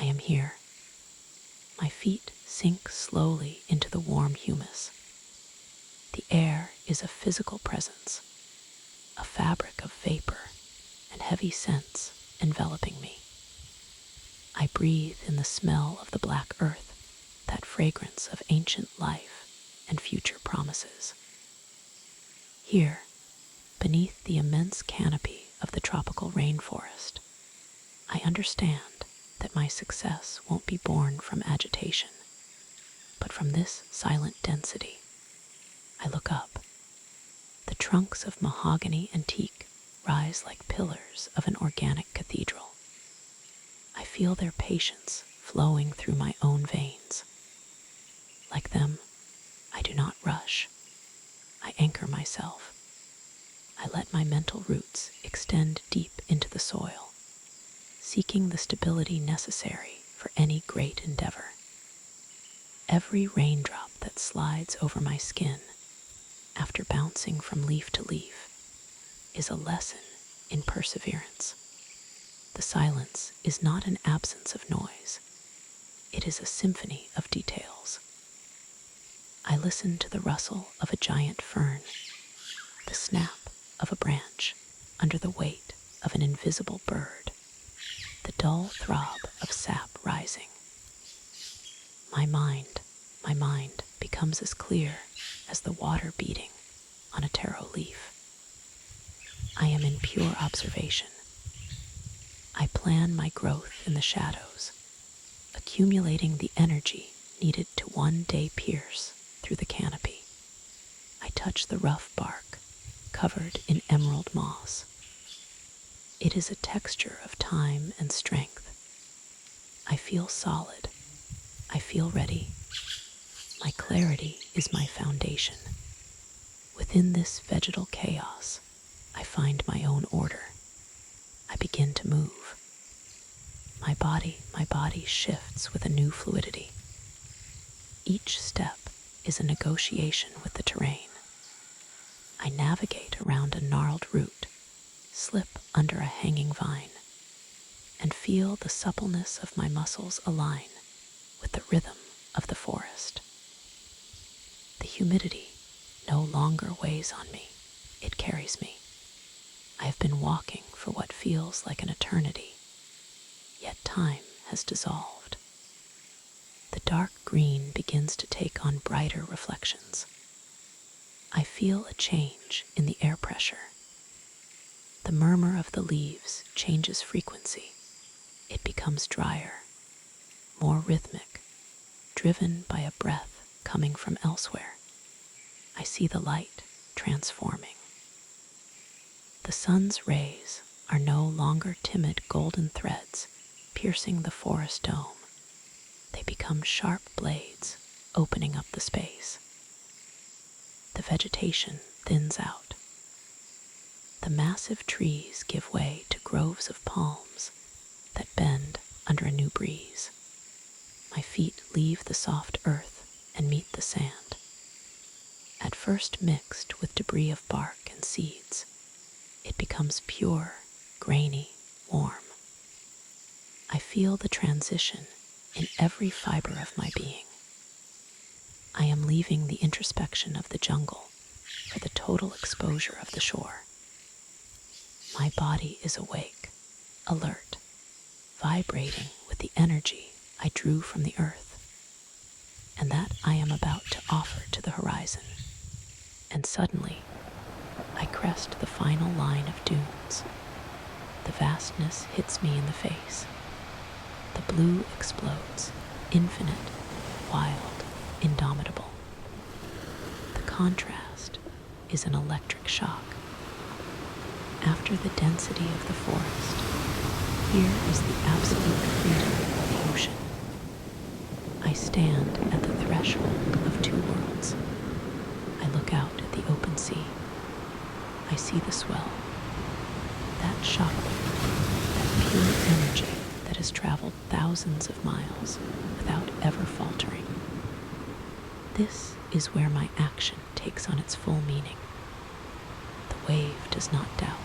am here. My feet sink slowly into the warm humus. The air is a physical presence, a fabric of vapor and heavy scents enveloping me. I breathe in the smell of the black earth, that fragrance of ancient life and future promises. Here, beneath the immense canopy of the tropical rainforest, I understand that my success won't be born from agitation, but from this silent density. I look up. The trunks of mahogany and teak rise like pillars of an organic cathedral. I feel their patience flowing through my own veins. Like them, I do not rush. I anchor myself. I let my mental roots extend deep into the soil, seeking the stability necessary for any great endeavor. Every raindrop that slides over my skin, after bouncing from leaf to leaf, is a lesson in perseverance. The silence is not an absence of noise. It is a symphony of details. I listen to the rustle of a giant fern, the snap of a branch under the weight of an invisible bird, the dull throb of sap rising. My mind becomes as clear as the water beating on a taro leaf. I am in pure observation. I plan my growth in the shadows, accumulating the energy needed to one day pierce through the canopy. I touch the rough bark, covered in emerald moss. It is a texture of time and strength. I feel solid. I feel ready. My clarity is my foundation. Within this vegetal chaos, I find my own order. I begin to move. My body shifts with a new fluidity. Each step is a negotiation with the terrain. I navigate around a gnarled root, slip under a hanging vine, and feel the suppleness of my muscles align with the rhythm of the forest. The humidity no longer weighs on me, it carries me. I have been walking for what feels like an eternity, yet time has dissolved. The dark green begins to take on brighter reflections. I feel a change in the air pressure. The murmur of the leaves changes frequency. It becomes drier, more rhythmic, driven by a breath coming from elsewhere. I see the light transforming. The sun's rays are no longer timid golden threads piercing the forest dome. They become sharp blades opening up the space. The vegetation thins out. The massive trees give way to groves of palms that bend under a new breeze. My feet leave the soft earth and meet the sand. At first mixed with debris of bark and seeds, it becomes pure, grainy, warm. I feel the transition in every fiber of my being. I am leaving the introspection of the jungle for the total exposure of the shore. My body is awake, alert, vibrating with the energy I drew from the earth, and that I am about to offer to the horizon. And suddenly, I crest the final line of dunes. The vastness hits me in the face. The blue explodes, infinite, wild, indomitable. The contrast is an electric shock. After the density of the forest, here is the absolute freedom of the ocean. I stand at the threshold of two worlds. I look out at the open sea. I see the swell, that shockwave, that pure energy that has traveled thousands of miles without ever faltering. This is where my action takes on its full meaning. The wave does not doubt.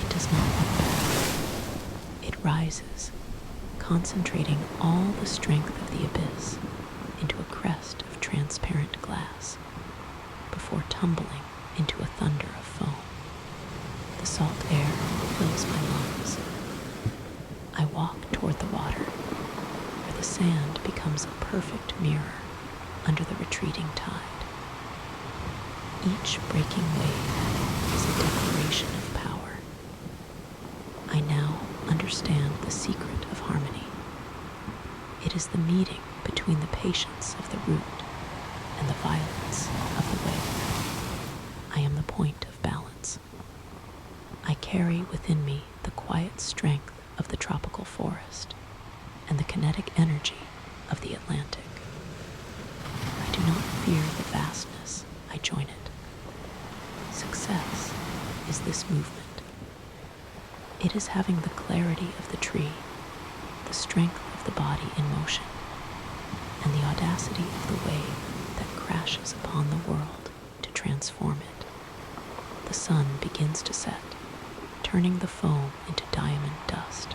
It does not look back. It rises, concentrating all the strength of the abyss into a crest of transparent glass before tumbling into a thunder of foam. The salt air fills my lungs. I walk toward the water, where the sand becomes a perfect mirror under the retreating tide. Each breaking wave is a declaration of power. I now understand the secret of harmony. It is the meeting between the patience of the root and the violence of the wave. I am the point of balance. I carry within me the quiet strength of the tropical forest and the kinetic energy of the Atlantic. I do not fear the vastness, I join it. Success is this movement. It is having the clarity of the tree, the strength of the body in motion, and the audacity of the wave that crashes upon the world to transform it. The sun begins to set, turning the foam into diamond dust.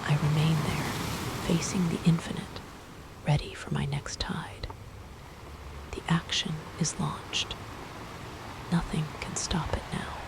I remain there, facing the infinite, ready for my next tide. The action is launched. Nothing can stop it now.